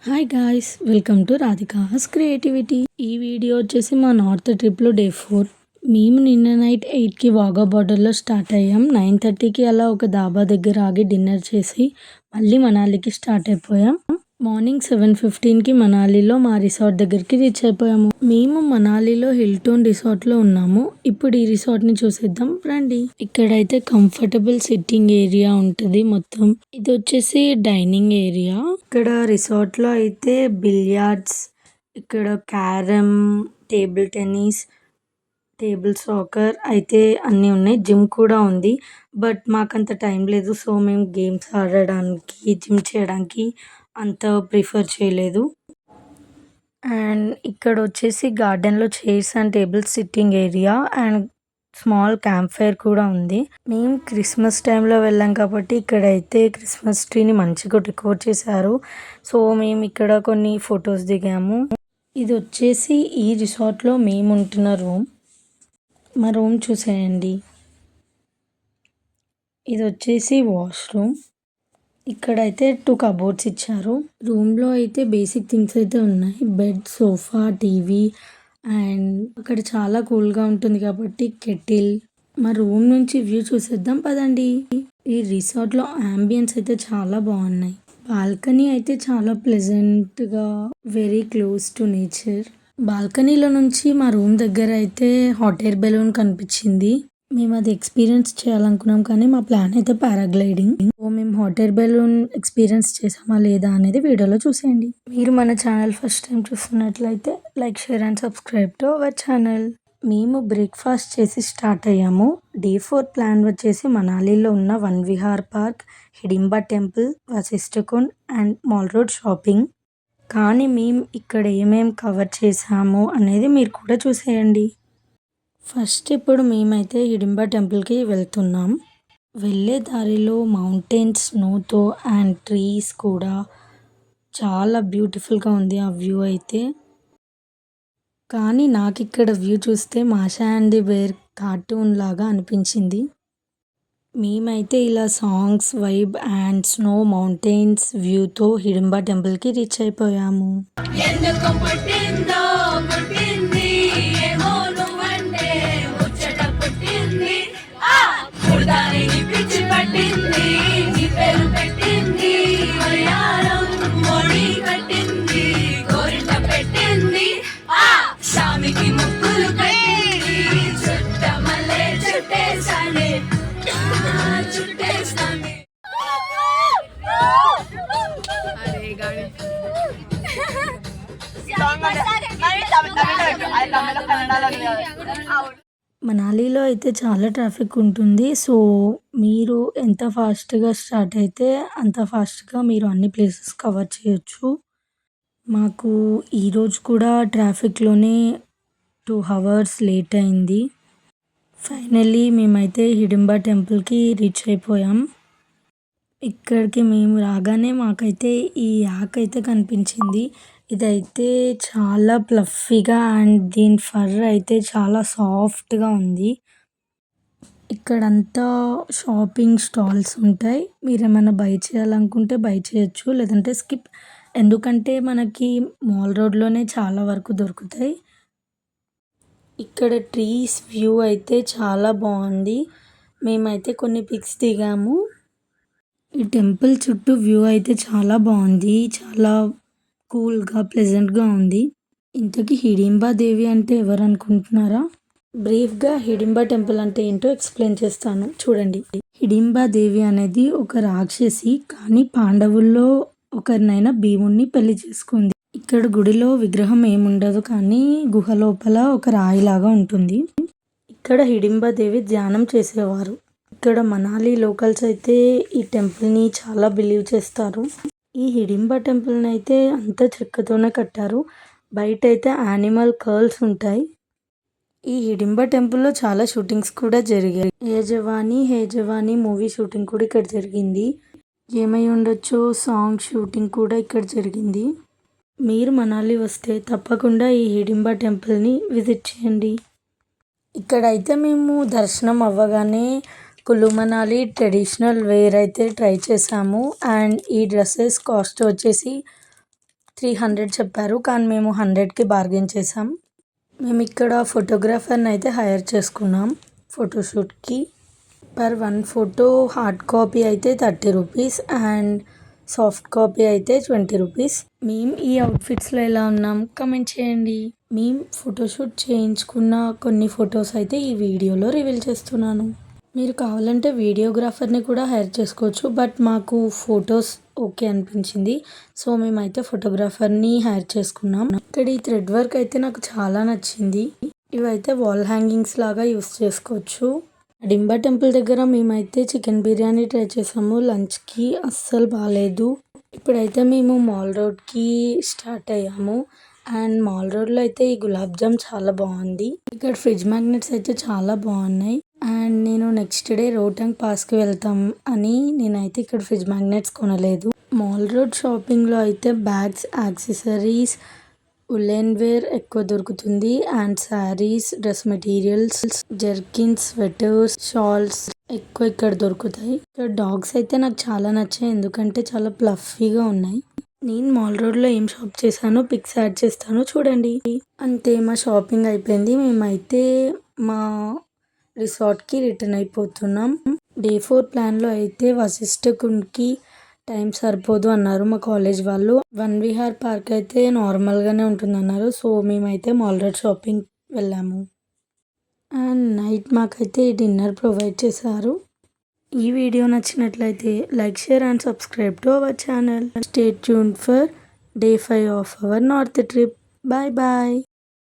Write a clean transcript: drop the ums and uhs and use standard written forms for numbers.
Hi guys, welcome to Radhika's creativity. ఈ video వచ్చేసి మా నార్త్ ట్రిప్లో డే 4. మేము నిన్న నైట్ 8కి వాఘా బార్డర్లో స్టార్ట్ అయ్యాం. 9:30కి అలా ఒక దాబా దగ్గర ఆగి డిన్నర్ చేసి మళ్ళీ మనాలికి స్టార్ట్ అయిపోయాం. మార్నింగ్ 7:15కి మనాలిలో మా రిసార్ట్ దగ్గరికి రీచ్ అయిపోయాము. మేము మనాలిలో హిల్టోన్ రిసార్ట్లో ఉన్నాము. ఇప్పుడు ఈ రిసార్ట్ని చూసేద్దాం రండి. ఇక్కడైతే కంఫర్టబుల్ సిట్టింగ్ ఏరియా ఉంటుంది మొత్తం. ఇది వచ్చేసి డైనింగ్ ఏరియా. ఇక్కడ రిసార్ట్లో అయితే బిలియార్డ్స్, ఇక్కడ carrom, table tennis, table soccer అయితే అన్నీ ఉన్నాయి. జిమ్ కూడా ఉంది. బట్ మాకంత టైం లేదు, సో మేము గేమ్స్ ఆడడానికి, జిమ్ చేయడానికి అంత ప్రిఫర్ చేయలేదు. అండ్ ఇక్కడ వచ్చేసి గార్డెన్లో chairs and tables sitting area and small camp fire కూడా ఉంది. మేము క్రిస్మస్ టైంలో వెళ్ళాం కాబట్టి ఇక్కడైతే క్రిస్మస్ ట్రీని మంచిగా డెకరేట్ చేశారు. సో మేము ఇక్కడ కొన్ని ఫొటోస్ దిగాము. ఇది వచ్చేసి ఈ రిసార్ట్లో మేము ఉంటున్న రూమ్. మా రూమ్ చూసేయండి. ఇది వచ్చేసి వాష్రూమ్. ఇక్కడైతే 2 కబోర్డ్స్ ఇచ్చారు. రూమ్లో అయితే బేసిక్ థింగ్స్ అయితే ఉన్నాయి. బెడ్, సోఫా, టీవీ అండ్ అక్కడ చాలా కూల్గా ఉంటుంది కాబట్టి కెటిల్. మా రూమ్ నుంచి వ్యూ చూసేద్దాం పదండి. ఈ రిసార్ట్లో అంబియన్స్ అయితే చాలా బాగున్నాయి. బాల్కనీ అయితే చాలా ప్లెజెంట్గా, వెరీ క్లోజ్ టు నేచర్. బాల్కనీలో నుంచి మా రూమ్ దగ్గర అయితే హాట్ ఎయిర్ బెలూన్ కనిపించింది. మేము అది ఎక్స్పీరియన్స్ చేయాలనుకున్నాం కానీ మా ప్లాన్ అయితే పారాగ్లైడింగ్. సో మేము హాట్ ఎయిర్ బెలూన్ ఎక్స్పీరియన్స్ చేసామా లేదా అనేది వీడియోలో చూసేయండి. మీరు మన ఛానల్ ఫస్ట్ టైం చూస్తున్నట్లయితే like, share and subscribe to our channel. మేము బ్రేక్ఫాస్ట్ చేసి స్టార్ట్ అయ్యాము. డే 4 ప్లాన్ వచ్చేసి మనాలిలో ఉన్న Van Vihar park, Hidimba temple, Vashishtkund and mall road shopping. కానీ మేము ఇక్కడ ఏమేమి కవర్ చేసాము అనేది మీరు కూడా చూసేయండి. ఫస్ట్ ఇప్పుడు మేమైతే హిడింబా టెంపుల్కి వెళ్తున్నాం. వెళ్ళే దారిలో మౌంటైన్స్, స్నోతో అండ్ ట్రీస్ కూడా చాలా బ్యూటిఫుల్గా ఉంది ఆ వ్యూ అయితే. కానీ నాకు ఇక్కడ వ్యూ చూస్తే Masha and the bear cartoon లాగా అనిపించింది. మేమైతే ఇలా songs, vibe and snow, mountains వ్యూతో హిడింబా టెంపుల్కి రీచ్ అయిపోయాము. మనాలిలో అయితే చాలా ట్రాఫిక్ ఉంటుంది. సో మీరు ఎంత ఫాస్ట్గా స్టార్ట్ అయితే అంత ఫాస్ట్గా మీరు అన్ని ప్లేసెస్ కవర్ చేయొచ్చు. మాకు ఈరోజు కూడా ట్రాఫిక్లోనే 2 hours లేట్ అయింది. ఫైనల్లీ మేమైతే హిడింబా టెంపుల్కి రీచ్ అయిపోయాం. ఇక్కడికి మేము రాగానే మాకైతే ఈ యాక్ అయితే కనిపించింది. ఇదైతే చాలా ప్లఫీగా అండ్ దీని ఫర్ అయితే చాలా సాఫ్ట్గా ఉంది. ఇక్కడంతా షాపింగ్ స్టాల్స్ ఉంటాయి. మీరు ఏమైనా బై చేయాలనుకుంటే బై చేయొచ్చు, లేదంటే స్కిప్. ఎందుకంటే మనకి మాల్ రోడ్లోనే చాలా వరకు దొరుకుతాయి. ఇక్కడ ట్రీస్ వ్యూ అయితే చాలా బాగుంది. మేమైతే కొన్ని పిక్స్ దిగాము. ఈ టెంపుల్ చుట్టూ వ్యూ అయితే చాలా బాగుంది. చాలా కూల్గా, ప్లెజెంట్గా ఉంది. ఇంతకీ హిడింబా దేవి అంటే ఎవరు అనుకుంటున్నారా? బ్రీఫ్గా హిడింబా టెంపుల్ అంటే ఏంటో ఎక్స్ప్లెయిన్ చేస్తాను చూడండి. హిడింబా దేవి అనేది ఒక రాక్షసి, కానీ పాండవుల్లో ఒకరినైనా భీముణ్ణి పెళ్లి చేసుకుంది. ఇక్కడ గుడిలో విగ్రహం ఏముండదు, కానీ గుహ లోపల ఒక రాయిలాగా ఉంటుంది. ఇక్కడ హిడింబా దేవి ధ్యానం చేసేవారు. ఇక్కడ మనాలి లోకల్స్ అయితే ఈ టెంపుల్ని చాలా బిలీవ్ చేస్తారు. ఈ హిడింబా టెంపుల్ని అయితే అంతా చెక్కతోనే కట్టారు. బయట అయితే యానిమల్ కర్ల్స్ ఉంటాయి. ఈ హిడింబా టెంపుల్లో చాలా షూటింగ్స్ కూడా జరిగాయి. హే జవానీ మూవీ షూటింగ్ కూడా ఇక్కడ జరిగింది. ఏమై ఉండొచ్చు సాంగ్ షూటింగ్ కూడా ఇక్కడ జరిగింది. మీరు మనాలి వస్తే తప్పకుండా ఈ హిడింబా టెంపుల్ని విజిట్ చేయండి. ఇక్కడైతే మేము దర్శనం అవ్వగానే కులు మనాలి ట్రెడిషనల్ వేర్ అయితే ట్రై చేసాము. అండ్ ఈ డ్రెస్సెస్ కాస్ట్ వచ్చేసి 300 చెప్పారు. కానీ మేము 100కి బార్గెయిన్ చేసాం. మేము ఇక్కడ ఫోటోగ్రాఫర్ని అయితే హైర్ చేసుకున్నాం ఫోటోషూట్కి. పర్ 1 ఫోటో హార్డ్ కాపీ అయితే 30 రూపీస్ అండ్ సాఫ్ట్ కాపీ అయితే 20 రూపీస్. మేము ఈ అవుట్ఫిట్స్లో ఎలా ఉన్నాం కమెంట్ చేయండి. మేము ఫోటోషూట్ చేయించుకున్న కొన్ని ఫొటోస్ అయితే ఈ వీడియోలో రివీల్ చేస్తున్నాను. మీరు కావాలంటే వీడియోగ్రాఫర్ని కూడా హైర్ చేసుకోవచ్చు. బట్ మాకు ఫొటోస్ ఓకే అనిపించింది. సో మేమైతే ఫోటోగ్రాఫర్ని హైర్ చేసుకున్నాం. ఇక్కడ ఈ థ్రెడ్ వర్క్ అయితే నాకు చాలా నచ్చింది. ఇవైతే వాల్ హ్యాంగింగ్స్ లాగా యూస్ చేసుకోవచ్చు. డింబా టెంపుల్ దగ్గర మేమైతే చికెన్ బిర్యానీ ట్రై చేసాము లంచ్కి. అస్సలు బాగాలేదు. ఇప్పుడైతే మేము మాల్ రోడ్కి స్టార్ట్ అయ్యాము. అండ్ మాల్ రోడ్లో అయితే ఈ గులాబ్ జామ్ చాలా బాగుంది. ఇక్కడ ఫ్రిడ్జ్ మ్యాగ్నెట్స్ అయితే చాలా బాగున్నాయి. అండ్ నేను నెక్స్ట్ డే రోహ్టంగ్ పాస్కి వెళ్తాం అని నేనైతే ఇక్కడ ఫ్రిడ్జ్ మ్యాగ్నెట్స్ కొనలేదు. మాల్ రోడ్ షాపింగ్లో అయితే బ్యాగ్స్, యాక్సెసరీస్, ఉలెన్ వేర్ ఎక్కువ దొరుకుతుంది. And saris, dress materials, jerkins, sweaters, shawls ఎక్కువ ఇక్కడ దొరుకుతాయి. ఇక్కడ డాగ్స్ అయితే నాకు చాలా నచ్చాయి ఎందుకంటే చాలా ప్లఫీగా ఉన్నాయి. నేను మాల్ రోడ్లో ఏం షాప్ చేశానో పిక్స్ యాడ్ చేస్తాను చూడండి. అంతే, మా షాపింగ్ అయిపోయింది. మేమైతే మా రిసార్ట్కి రిటర్న్ అయిపోతున్నాం. డే 4 ప్లాన్లో అయితే వశిష్ఠకుండ్కి టైం సరిపోదు అన్నారు మా కాలేజ్ వాళ్ళు. వన్ విహార్ పార్క్ అయితే నార్మల్గానే ఉంటుంది అన్నారు. సో మేమైతే మాల్ రోడ్ షాపింగ్ వెళ్ళాము. అండ్ నైట్ మాకైతే డిన్నర్ ప్రొవైడ్ చేశారు. ఈ వీడియో నచ్చినట్లయితే like, share and subscribe to our channel. Stay tuned for day 5 of our north trip. Bye bye.